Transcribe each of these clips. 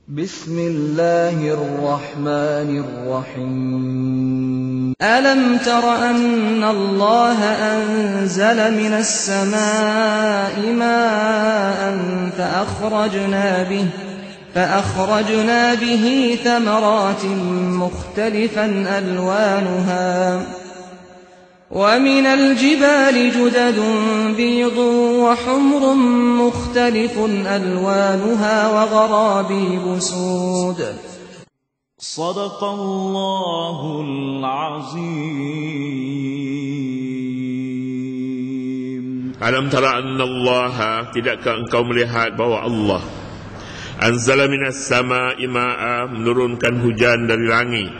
Bismillahirrahmanirrahim. Alam tara anna Allah anzala minas samaa'i ma'an فأخرجنا به ثمرات مختلفا ألوانها ومن الجبال جدد بيض وحمر مختلف ألوانها وغرابيب سود. صدق الله العظيم. Alam tara anna Allah, tidakkah engkau melihat bahwa Allah anzala minas samaa'i ma'a, menurunkan hujan dari langit.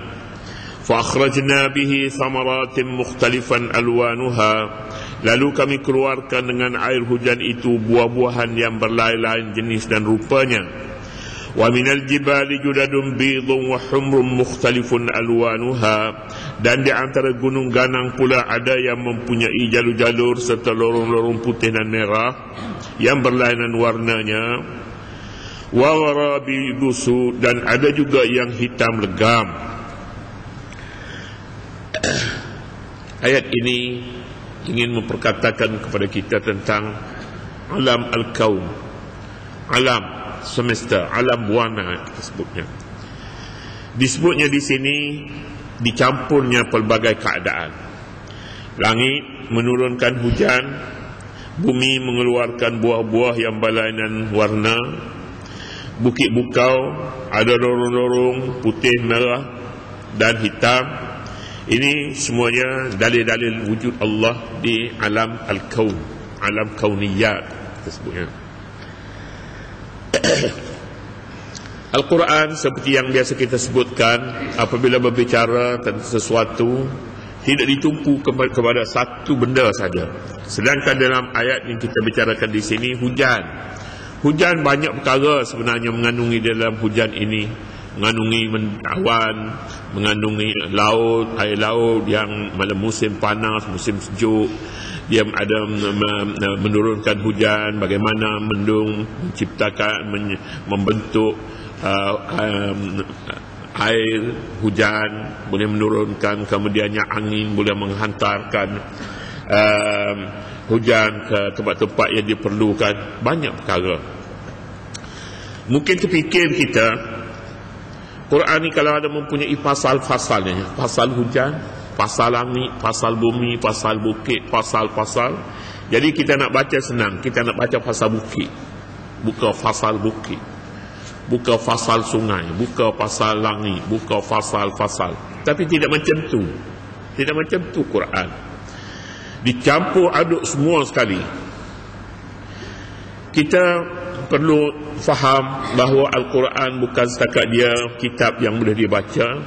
Fa akhrajna bihi thamaratin mukhtalifan alwanuha, lalu kami keluarkan dengan air hujan itu buah-buahan yang berlain-lain jenis dan rupanya. Wa minal jibali judadun bidun wa humrun mukhtalifun alwanuha, dan di antara gunung ganang pula ada yang mempunyai jalur-jalur serta lorong-lorong putih dan merah yang berlainan warnanya. Wa gharabibu sud, dan ada juga yang hitam legam. Ayat ini ingin memperkatakan kepada kita tentang alam al-kaun, alam semesta, alam buana kita sebutnya. Disebutnya di sini dicampurnya pelbagai keadaan. Langit menurunkan hujan, bumi mengeluarkan buah-buah yang berlainan warna, bukit bukau ada lorong-lorong putih, merah dan hitam. Ini semuanya dalil-dalil wujud Allah di alam al-kaun, alam kauniyat kita sebutnya. Al-Quran seperti yang biasa kita sebutkan, apabila berbicara tentang sesuatu tidak ditumpu kepada satu benda saja. Sedangkan dalam ayat yang kita bicarakan di sini, Hujan banyak perkara sebenarnya mengandungi dalam hujan ini. Mengandungi awan, mengandungi laut, air laut yang dalam musim panas, musim sejuk. Dia ada menurunkan hujan, bagaimana mendung, menciptakan, membentuk air hujan, boleh menurunkan, kemudiannya angin boleh menghantarkan hujan ke tempat-tempat yang diperlukan. Banyak perkara. Mungkin terfikir kita, Quran ni kalau ada mempunyai pasal-pasalnya, pasal hujan, pasal langit, pasal bumi, pasal bukit, pasal-pasal. Jadi kita nak baca senang, kita nak baca pasal bukit, buka pasal bukit, buka pasal sungai, buka pasal langit, buka pasal-pasal. Tapi tidak macam tu. Tidak macam tu Quran. Dicampur aduk semua sekali. Kita perlu faham bahawa Al-Quran bukan setakat dia kitab yang boleh dibaca,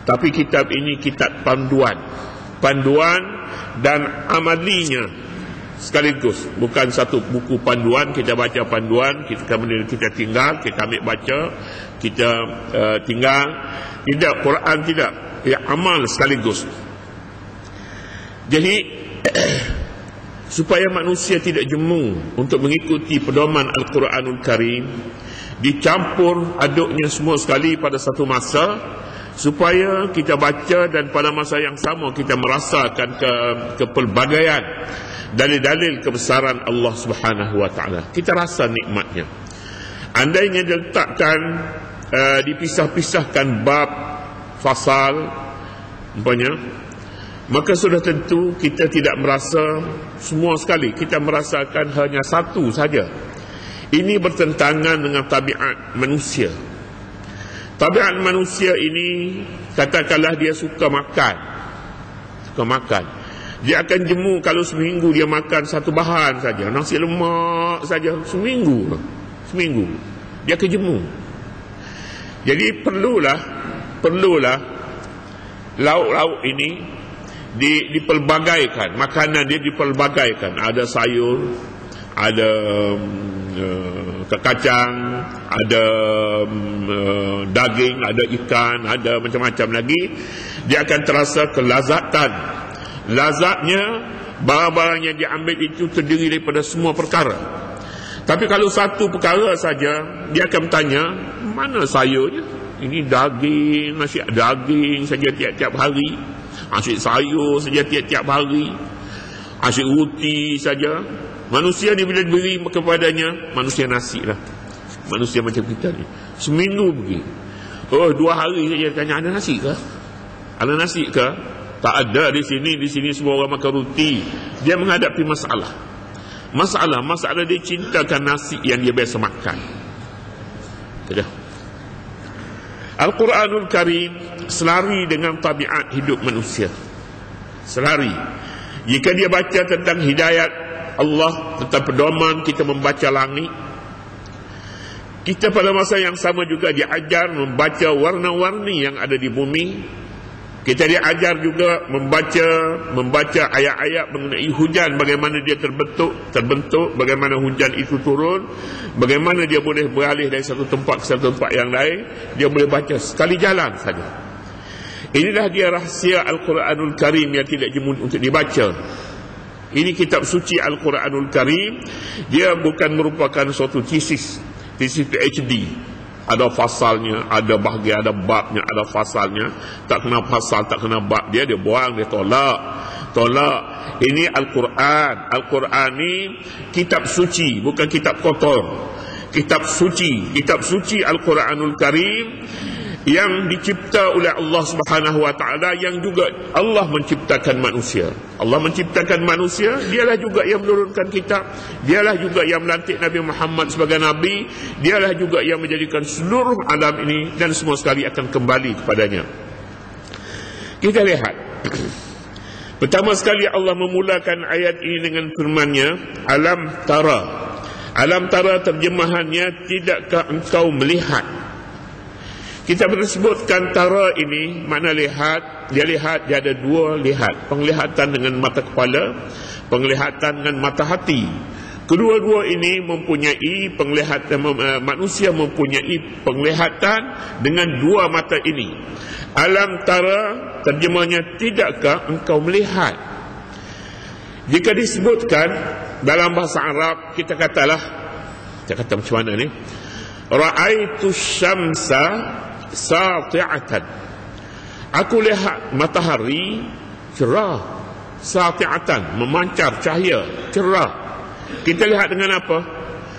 tapi kitab ini kitab panduan dan amalinya sekaligus. Bukan satu buku panduan, kita baca panduan, kemudian kita tinggal, kita ambil baca, kita tinggal. Tidak, Quran tidak, ia amal sekaligus. Jadi supaya manusia tidak jemu untuk mengikuti pedoman Al-Quranul Karim, dicampur aduknya semua sekali pada satu masa, supaya kita baca dan pada masa yang sama kita merasakan kepelbagaian dalil-dalil kebesaran Allah Subhanahu wa taala. Kita rasa nikmatnya. Andainya diletakkan dipisah-pisahkan bab, fasal umpamanya, maka sudah tentu kita tidak merasa semua sekali. Kita merasakan hanya satu saja. Ini bertentangan dengan tabiat manusia. Tabiat manusia ini, katakanlah dia suka makan. Dia akan jemu kalau seminggu dia makan satu bahan saja, nasi lemak saja, seminggu dia akan jemu. Jadi perlulah lauk-lauk ini dipelbagaikan, makanan dia dipelbagaikan. Ada sayur, ada kacang, ada daging, ada ikan, ada macam-macam lagi. Dia akan terasa kelazatan. Lazatnya, barang-barang yang diambil itu terdiri daripada semua perkara. Tapi kalau satu perkara saja, dia akan bertanya, mana sayurnya? Ini daging, nasi daging saja tiap-tiap hari, nasi sayur saja tiap-tiap hari, nasi roti saja. Manusia ni bila diberi kepadanya, manusia nasi lah. Manusia macam kita ni, seminggu pergi, 2 hari saja tanya, ada nasi ke? Ada nasi ke? Tak ada di sini. Di sini semua orang makan roti. Dia menghadapi masalah dia cintakan nasi yang dia biasa makan. Sudah. Al-Quranul Karim selari dengan tabiat hidup manusia. Selari. Jika dia baca tentang hidayat Allah, tentang pedoman kita membaca langit, kita pada masa yang sama juga diajar membaca warna-warni yang ada di bumi. Kita diajar juga membaca ayat-ayat mengenai hujan, bagaimana dia terbentuk, bagaimana hujan itu turun, bagaimana dia boleh beralih dari satu tempat ke satu tempat yang lain. Dia boleh baca sekali jalan saja. Inilah dia rahsia Al-Quranul Karim yang tidak jemur untuk dibaca. Ini kitab suci Al-Quranul Karim. Dia bukan merupakan suatu tesis PhD. Ada fasalnya, ada bahagian, ada babnya, ada fasalnya. Tak kena fasal, tak kena bab, dia buang, dia tolak. Ini Al-Quran. Al-Quran ni kitab suci, bukan kitab kotor. Kitab suci Al-Quranul Karim yang dicipta oleh Allah Subhanahu wa taala, yang juga Allah menciptakan manusia. Allah menciptakan manusia, dialah juga yang menurunkan kitab, dialah juga yang melantik Nabi Muhammad sebagai nabi, dialah juga yang menjadikan seluruh alam ini dan semua sekali akan kembali kepadanya. Kita lihat. Pertama sekali Allah memulakan ayat ini dengan firman-Nya, alam tara. Alam tara terjemahannya, tidakkah engkau melihat? Kita bersebutkan tara ini makna lihat. Dia lihat, dia ada 2 lihat. Penglihatan dengan mata kepala, penglihatan dengan mata hati. Kedua-dua ini mempunyai penglihatan. Manusia mempunyai penglihatan dengan 2 mata ini. Alam tara terjemahnya, tidakkah engkau melihat? Jika disebutkan dalam bahasa Arab, kita kata macam mana ni? Ra'aitu syamsa sati'atan. Aku lihat matahari cerah. Sati'atan, memancar cahaya, cerah. Kita lihat dengan apa?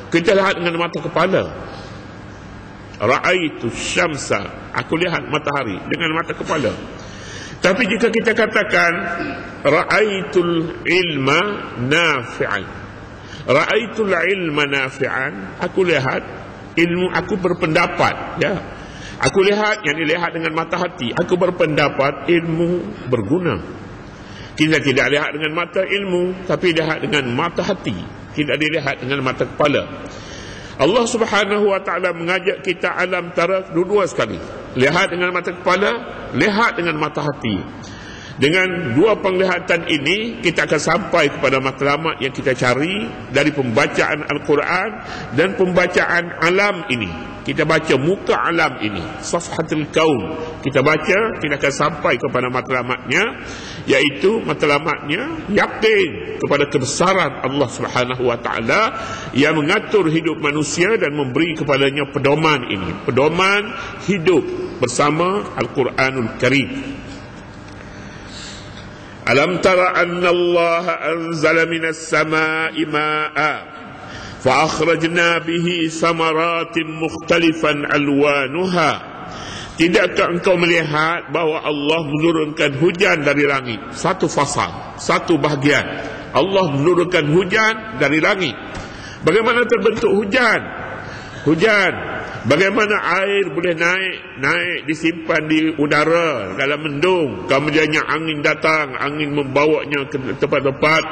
Kita lihat dengan mata kepala. Ra'aitu syamsa, aku lihat matahari dengan mata kepala. Tapi jika kita katakan ra'aitul ilma nafi'an, ra'aitul ilma nafi'an, aku lihat ilmu, aku berpendapat, ya. Aku lihat, yang dilihat dengan mata hati. Aku berpendapat ilmu berguna. Kita tidak lihat dengan mata ilmu, tapi lihat dengan mata hati. Tidak dilihat dengan mata kepala. Allah Subhanahu wa taala mengajak kita alam tara dua sekali. Lihat dengan mata kepala, lihat dengan mata hati. Dengan 2 penglihatan ini, kita akan sampai kepada matlamat yang kita cari dari pembacaan Al-Quran dan pembacaan alam ini. Kita baca muka alam ini, safhatul kaun. Kita baca, kita akan sampai kepada matlamatnya, yaitu matlamatnya yakin kepada kebesaran Allah Subhanahu wa taala yang mengatur hidup manusia dan memberi kepadanya pedoman ini, pedoman hidup bersama Al-Quranul Karim. Alam tara anna Allah anzala minas sama'i ma'a fa akhrajna bihi samaratin mukhtalifan alwanuha. Tidakkah engkau melihat bahawa Allah menurunkan hujan dari langit? Satu fasal, satu bahagian. Allah menurunkan hujan dari langit. Bagaimana terbentuk hujan? Bagaimana air boleh naik disimpan di udara dalam mendung, kemudiannya angin datang, angin membawanya ke tempat-tempat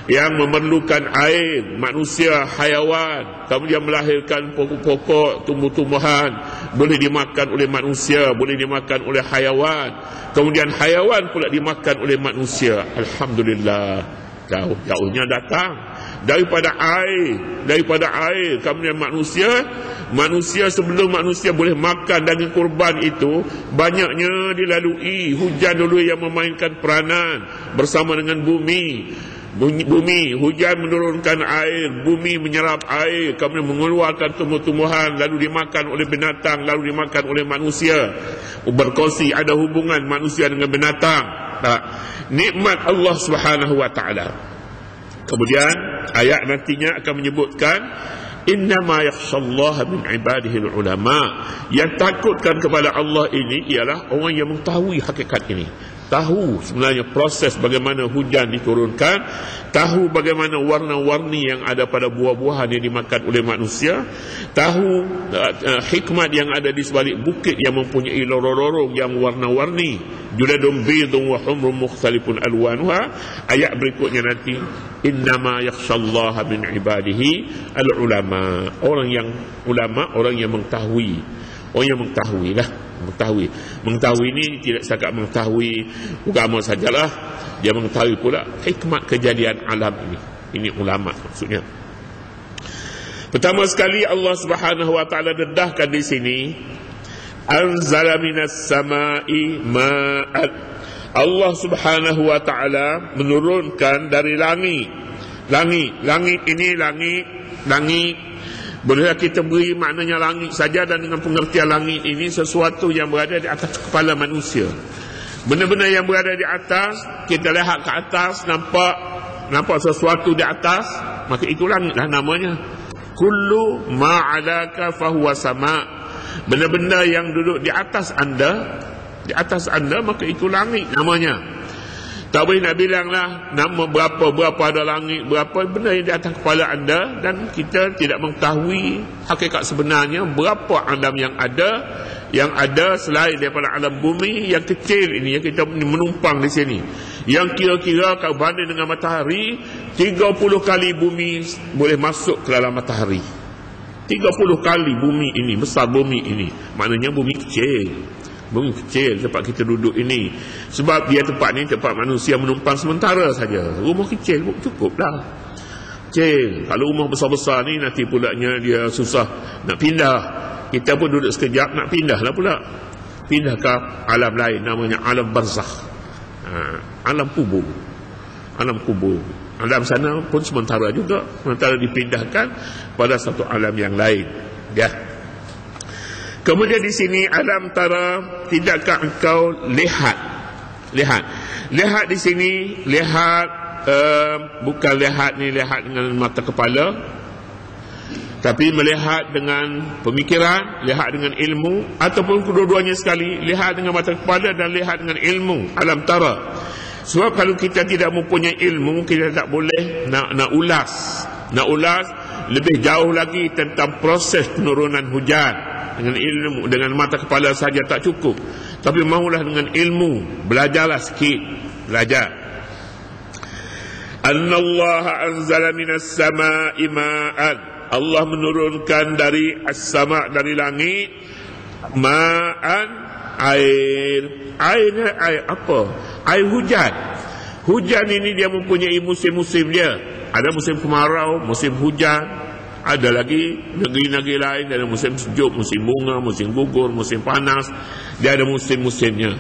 yang memerlukan air, manusia, hayawan, kemudian melahirkan pokok-pokok, tumbuh-tumbuhan, boleh dimakan oleh manusia, boleh dimakan oleh hayawan, kemudian hayawan pula dimakan oleh manusia. Alhamdulillah, jauhnya datang daripada air, kemudian manusia sebelum manusia boleh makan daging kurban itu, banyaknya dilalui hujan dulu yang memainkan peranan bersama dengan bumi. Bumi, hujan menurunkan air, bumi menyerap air, kemudian mengeluarkan tumbuh-tumbuhan, lalu dimakan oleh binatang, lalu dimakan oleh manusia. Berkongsi, ada hubungan manusia dengan binatang. Nikmat Allah Subhanahu wa taala. Kemudian ayat nantinya akan menyebutkan innama yakhshallaha min ibadihi ulama. Yang takutkan kepada Allah ini ialah orang yang mengetahui hakikat ini, tahu sebenarnya proses bagaimana hujan diturunkan, tahu bagaimana warna-warni yang ada pada buah-buahan yang dimakan oleh manusia, tahu hikmat yang ada di sebalik bukit yang mempunyai lorong-lorong yang warna-warni, judadun bidun wa humrun mukhtalifun alwanuha. Ayat berikutnya nanti innama yakhshallaha min ibadihi al-ulama. Orang yang ulama, orang yang mengetahui. Orang yang mengetahui lah, mengetahui ini tidak sekadar mengetahui agama sajalah, dia mengetahui pula hikmat kejadian alam ini. Ini ulama maksudnya. Pertama sekali Allah Subhanahu wa taala dedahkan di sini anzala minas samai ma'an. Allah Subhanahu wa taala menurunkan dari langit. Langit ini langit bolehlah kita beri maknanya langit saja, dan dengan pengertian langit ini sesuatu yang berada di atas kepala manusia. Benda-benda yang berada di atas, kita lihat ke atas, nampak sesuatu di atas, maka itu langitlah namanya. Kullu ma'alaka fahuwa sama. Benda-benda yang duduk di atas anda, maka itu langit namanya. Tak boleh nak bilang lah nama berapa ada langit, berapa benda yang di atas kepala anda, dan kita tidak mengetahui hakikat sebenarnya berapa alam yang ada selain daripada alam bumi yang kecil ini yang kita menumpang di sini, yang kira-kira kalau banding dengan matahari 30 kali bumi boleh masuk ke dalam matahari. 30 kali bumi ini, besar bumi ini, maknanya bumi kecil. Bumi kecil tempat kita duduk ini. Sebab dia tempat ni tempat manusia menumpang sementara saja. Rumah kecil cukup dah. Kecil. Kalau rumah besar-besar ni nanti pulaknya dia susah nak pindah. Kita pun duduk sekejap nak pindah lah pula. Pindah ke alam lain, namanya alam barzakh. Alam kubur. Alam sana pun sementara juga, sementara dipindahkan pada satu alam yang lain. Ya. Kemudian di sini alam tara, tidakkah engkau lihat di sini, bukan lihat dengan mata kepala, tapi melihat dengan pemikiran, lihat dengan ilmu, ataupun kedua-duanya sekali, lihat dengan mata kepala dan lihat dengan ilmu. Alam tara. Sebab kalau kita tidak mempunyai ilmu, kita tak boleh nak ulas lebih jauh lagi tentang proses penurunan hujan. Dengan ilmu, dengan mata kepala saja tak cukup, tapi mahulah dengan ilmu, belajarlah sikit, belajar. Annallaha anzala minas samai ma'an. Allah menurunkan dari as-sama', dari langit, ma'an, air. Air apa? Air hujan. Hujan ini dia mempunyai musim-musim dia. Ada musim kemarau, musim hujan. Ada lagi negeri-negeri lain, ada musim sejuk, musim bunga, musim gugur, musim panas. Dia ada musim-musimnya.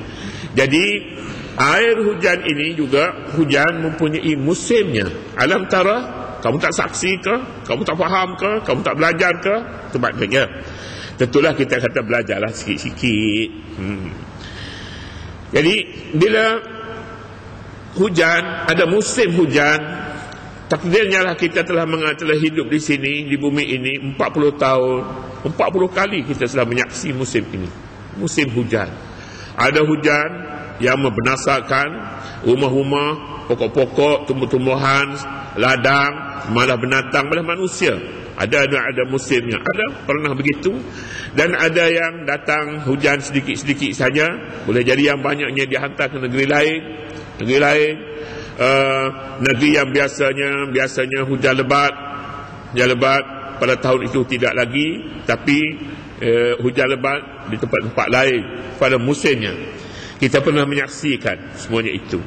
Jadi air hujan ini juga, hujan mempunyai musimnya. Alam tara, kamu tak saksi ke? Kamu tak faham ke? Kamu tak belajar ke? Sebabnya tentulah kita kata belajarlah sikit-sikit. Jadi bila hujan, ada musim hujan, takdirnya lah kita telah hidup di sini, di bumi ini 40 tahun. 40 kali kita telah menyaksi musim ini, musim hujan. Ada hujan yang membinasakan rumah-rumah, pokok-pokok, tumbuh-tumbuhan, ladang, malah binatang, malah manusia. Ada musimnya. Ada pernah begitu. Dan ada yang datang hujan sedikit-sedikit saja, boleh jadi yang banyaknya dihantar ke negeri lain. Negeri yang biasanya hujan lebat pada tahun itu tidak lagi, tapi hujan lebat di tempat-tempat lain pada musimnya. Kita pernah menyaksikan semuanya itu.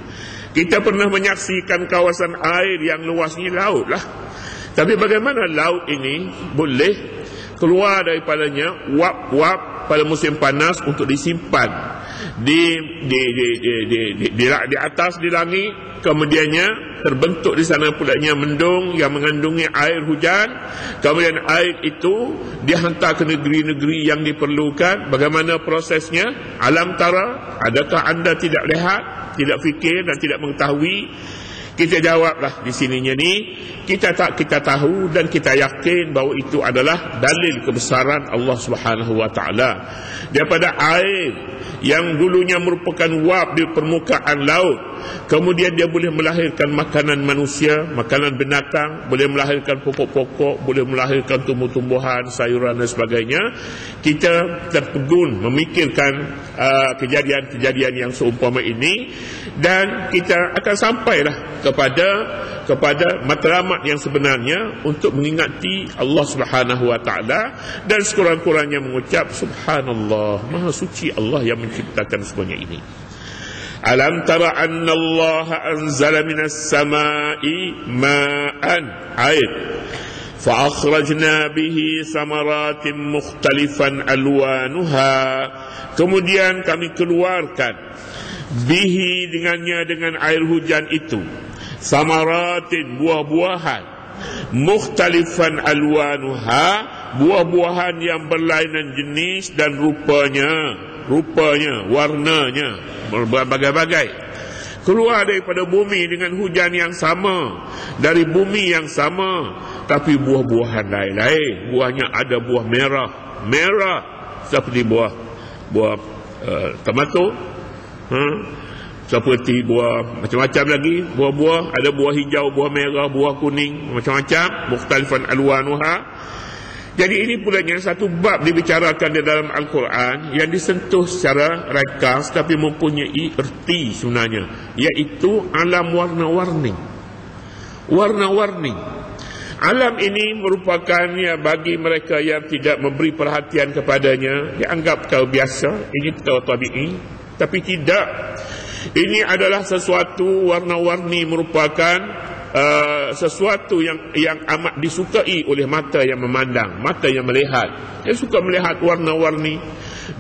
Kita pernah menyaksikan kawasan air yang luas ini, laut lah. Tapi bagaimana laut ini boleh keluar daripadanya wap-wap pada musim panas untuk disimpan? di atas di langit, kemudiannya terbentuk di sana pulanya mendung yang mengandungi air hujan, kemudian air itu dihantar ke negeri-negeri yang diperlukan. Bagaimana prosesnya? Alam tara, adakah anda tidak lihat, tidak fikir dan tidak mengetahui? Kita jawablah di sininya ni, kita tahu dan kita yakin bahawa itu adalah dalil kebesaran Allah Subhanahu wa taala. Daripada air yang dulunya merupakan wap di permukaan laut, kemudian dia boleh melahirkan makanan manusia, makanan binatang, boleh melahirkan pokok-pokok, boleh melahirkan tumbuh-tumbuhan, sayuran dan sebagainya. Kita terpegun memikirkan kejadian-kejadian yang seumpama ini, dan kita akan sampailah kepada matlamat yang sebenarnya untuk mengingati Allah Subhanahu wa taala, dan sekurang-kurangnya mengucap subhanallah, maha suci Allah yang menciptakan semuanya ini. Alam tara anna Allah anzala minas samai ma'an, air, fa akhrajna bihi samaratin mukhtalifan alwanuha, kemudian kami keluarkan bihi dengannya, dengan air hujan itu, samaratin, buah-buahan, mukhtalifan alwanuha, buah-buahan yang berlainan jenis dan rupanya, warnanya berbagai-bagai, keluar daripada bumi dengan hujan yang sama, dari bumi yang sama, tapi buah-buahan lain-lain. Buahnya ada buah merah seperti buah tomato, seperti buah macam-macam lagi, buah-buah, ada buah hijau, buah merah, buah kuning, macam-macam, mukhtalifan alwanuha. Jadi ini pula yang satu bab dibicarakan di dalam Al-Quran yang disentuh secara ringkas tapi mempunyai erti sebenarnya, iaitu alam warna-warni. Alam ini merupakan bagi mereka yang tidak memberi perhatian kepadanya, dianggap perkara biasa, ini perkara tabi'i, tapi tidak. Ini adalah sesuatu warna-warni, merupakan sesuatu yang amat disukai oleh mata yang memandang, mata yang melihat. Dia suka melihat warna-warni,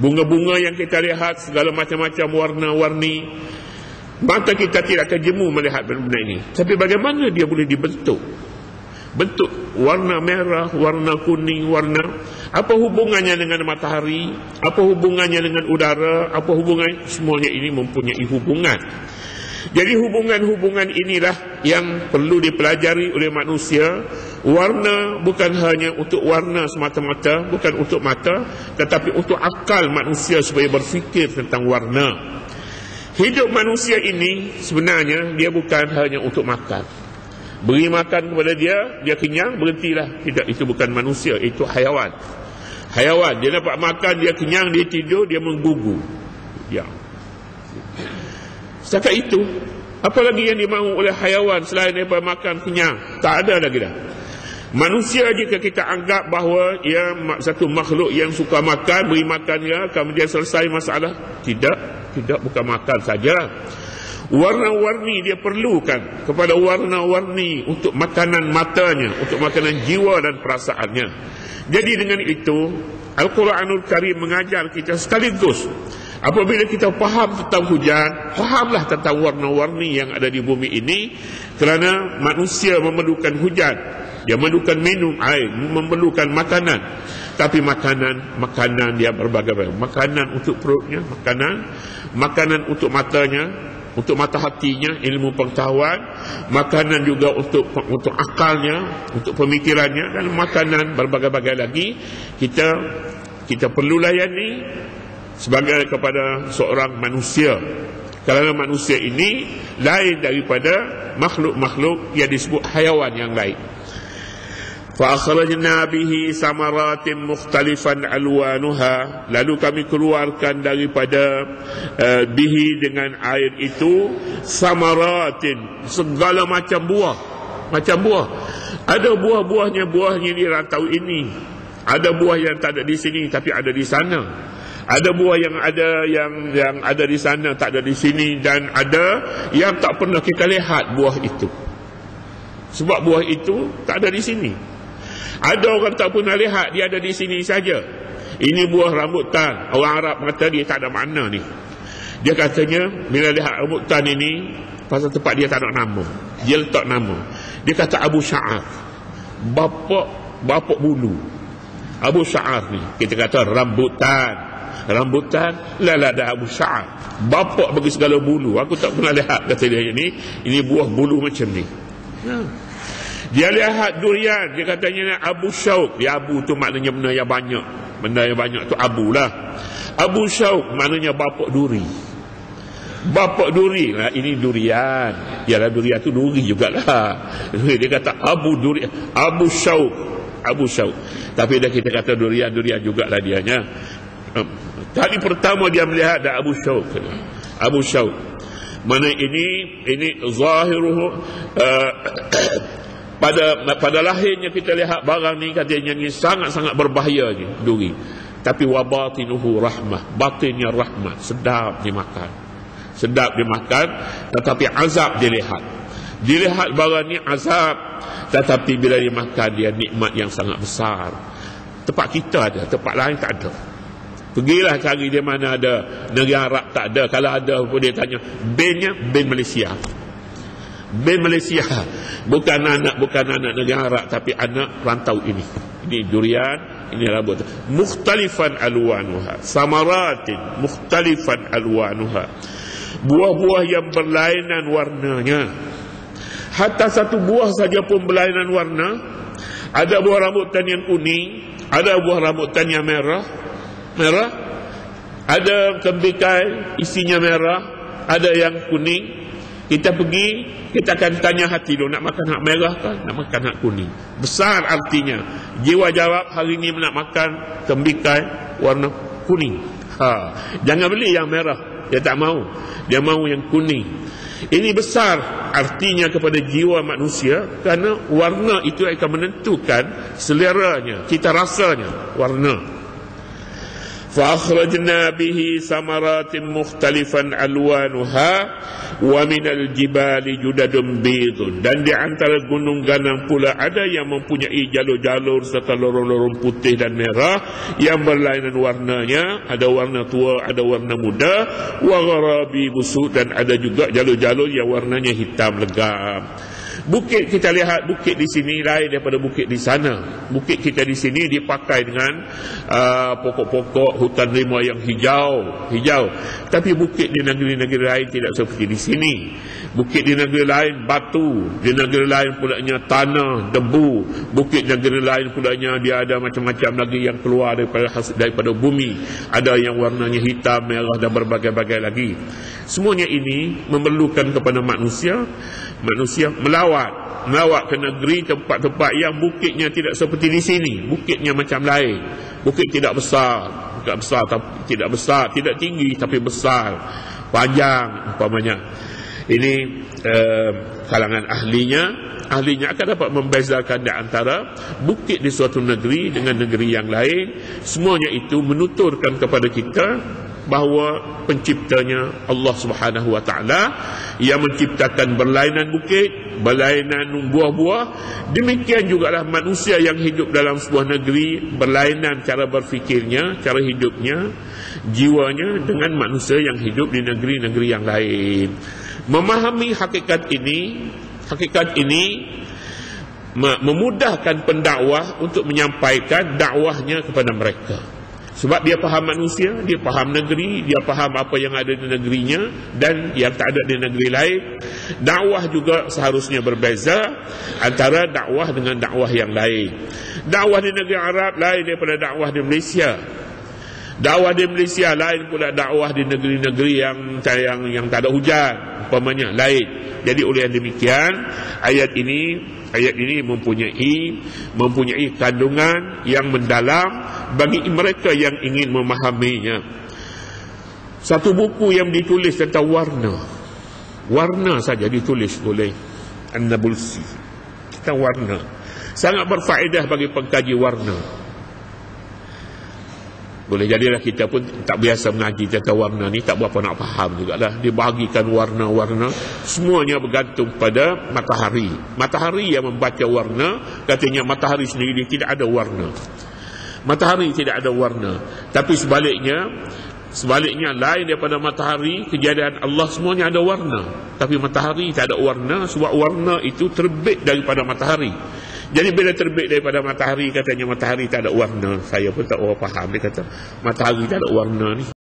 bunga-bunga yang kita lihat, segala macam-macam warna-warni. Mata kita tidak akan jemu melihat benda ini. Tapi bagaimana dia boleh dibentuk? Bentuk warna merah, warna kuning, apa hubungannya dengan matahari? Apa hubungannya dengan udara? Apa hubungan? Semuanya ini mempunyai hubungan. Jadi hubungan-hubungan inilah yang perlu dipelajari oleh manusia. Warna bukan hanya untuk warna semata-mata, bukan untuk mata, tetapi untuk akal manusia supaya berfikir tentang warna. Hidup manusia ini sebenarnya dia bukan hanya untuk makan. Beri makan kepada dia kenyang, berhentilah. Tidak, itu bukan manusia, itu hayawan. Hayawan, dia dapat makan, dia kenyang, dia tidur, dia menggugu. Ya. Setakat itu, apa lagi yang dimahu oleh hayawan selain daripada makan kenyang? Tak ada lagi dah. Manusia jika kita anggap bahawa ia satu makhluk yang suka makan, beri makan dia, kemudian selesai masalah. Tidak, bukan makan saja. Warna-warni dia perlukan kepada warna-warni untuk makanan matanya, untuk makanan jiwa dan perasaannya. Jadi dengan itu Al-Quranul Karim mengajar kita sekaligus, apabila kita faham tentang hujan, fahamlah tentang warna-warni yang ada di bumi ini. Kerana manusia memerlukan hujan, dia memerlukan minum air, memerlukan makanan. Tapi makanan dia berbagai-bagai. Makanan untuk perutnya, makanan untuk matanya, untuk mata hatinya, ilmu pengetahuan, makanan juga untuk akalnya, untuk pemikirannya, dan makanan berbagai-bagai lagi. Kita perlu layani sebagai kepada seorang manusia, kerana manusia ini lain daripada makhluk-makhluk yang disebut hayawan yang lain. Fa akhrajna bihi samaratin mukhtalifan alwanuha, lalu kami keluarkan daripada bihi dengan air itu samaratin, segala macam buah. Ada buahnya di rantau ini, ada buah yang tak ada di sini tapi ada di sana. Ada buah yang ada di sana tak ada di sini, dan ada yang tak pernah kita lihat buah itu, sebab buah itu tak ada di sini. Ada orang tak pernah lihat, dia ada di sini saja. Ini buah rambutan, orang Arab kata dia tak ada makna ni. Dia katanya bila lihat rambutan ini, pasal tempat dia tak ada nama, dia letak nama. Dia kata Abu Sya'ar, bapak bulu. Abu Sya'ar ni kita kata rambutan lah dah Abu Sya'ar, bapak bagi segala bulu. Aku tak pernah lihat, kata dia, ini buah bulu macam ni. Dia lihat durian, dia katanya Abu Syauq. Dia Abu tu maknanya benda yang banyak, benda yang banyak tu Abu lah. Abu Syauq maknanya bapak duri. Bapak duri lah, ini durian. Yalah, durian tu duri jugalah. Dia kata Abu Syauq, Abu Syauq. Tapi dah kita kata durian jugalah dianya. Kali pertama dia melihat dah Abu Syauq. Abu Syauq. Mana ini zahiruhu pada lahirnya kita lihat barang ni, katanya ni sangat-sangat berbahaya ni, duri. Tapi wabatinuhu rahmah, batinnya rahmat, sedap dimakan, tetapi azab dilihat barang ni azab, tetapi bila dimakan dia nikmat yang sangat besar. Tempat kita ada, tempat lain tak ada. Pergilah cari di mana ada, negeri Arab tak ada. Kalau ada pun dia tanya bin Malaysia. Bin Malaysia bukan anak negeri Arab, tapi anak rantau ini durian, ini rambut mukhtalifan alwanuha, samaratin mukhtalifan alwanuha, buah-buah yang berlainan warnanya. Hatta satu buah saja pun berlainan warna. Ada buah rambutan yang kuning, ada buah rambutan yang merah, ada kembikai isinya merah, ada yang kuning. Kita pergi, kita akan tanya hati dulu, nak makan hak merah ke nak makan hak kuning. Besar artinya. Jiwa jawab hari ni nak makan kembikai warna kuning. Jangan beli yang merah, dia tak mau, dia mau yang kuning. Ini besar artinya kepada jiwa manusia, kerana warna itu akan menentukan seleranya, cita rasanya warna. فَأَخْرَجْنَا بِهِ ثَمَرَاتٍ مُخْتَلِفًا أَلْوَانُهَا وَمِنَ الْجِبَالِ جُدَدٌ بِيضٌ. Dan di antara gunung ganang pula ada yang mempunyai jalur-jalur serta lorong-lorong putih dan merah yang berlainan warnanya. Ada warna tua, ada warna muda. وَغَرَابِي بُسُودٌ. Dan ada juga jalur-jalur yang warnanya hitam legam. Bukit, kita lihat bukit di sini lain daripada bukit di sana. Bukit kita di sini dipakai dengan pokok-pokok hutan rimau yang hijau. Tapi bukit di negeri-negeri lain tidak seperti di sini. Bukit di negeri lain batu, di negeri lain pulanya tanah, debu. Bukit negeri lain pulanya dia ada macam-macam lagi yang keluar daripada bumi. Ada yang warnanya hitam, merah dan berbagai-bagai lagi. Semuanya ini memerlukan kepada manusia melawat ke negeri, tempat-tempat yang bukitnya tidak seperti di sini. Bukitnya macam lain. Bukit tidak besar, tidak tinggi tapi besar, panjang umpamanya. Ini kalangan ahlinya akan dapat membezakan di antara bukit di suatu negeri dengan negeri yang lain. Semuanya itu menuturkan kepada kita bahawa penciptanya Allah Subhanahu wa taala yang menciptakan berlainan bukit, berlainan buah-buah. Demikian jugalah manusia yang hidup dalam sebuah negeri, berlainan cara berfikirnya, cara hidupnya, jiwanya dengan manusia yang hidup di negeri-negeri yang lain. Memahami hakikat ini memudahkan pendakwah untuk menyampaikan dakwahnya kepada mereka. Sebab dia faham manusia, dia faham negeri, dia faham apa yang ada di negerinya dan yang tak ada di negeri lain. Dakwah juga seharusnya berbeza antara dakwah dengan dakwah yang lain. Dakwah di negeri Arab lain daripada dakwah di Malaysia. Dakwah di Malaysia lain pula dakwah di negeri-negeri yang tak ada hujan, umpamanya lain. Jadi oleh demikian ayat ini mempunyai kandungan yang mendalam bagi mereka yang ingin memahaminya. Satu buku yang ditulis tentang warna saja ditulis oleh An-Nabulsi tentang warna, sangat berfaedah bagi pengkaji warna. Boleh jadilah kita pun tak biasa mengaji tentang warna ni, tak berapa nak faham jugalah. Dibahagikan warna-warna, semuanya bergantung pada matahari. Matahari yang membaca warna, katanya matahari sendiri tidak ada warna. Matahari tidak ada warna. Tapi sebaliknya, Sebaliknya, lain daripada matahari, kejadian Allah semuanya ada warna. Tapi matahari tak ada warna, sebab warna itu terbit daripada matahari. Jadi bila terbit daripada matahari, katanya matahari tak ada warna. Saya pun tak orang faham. Dia kata matahari tak ada warna ni.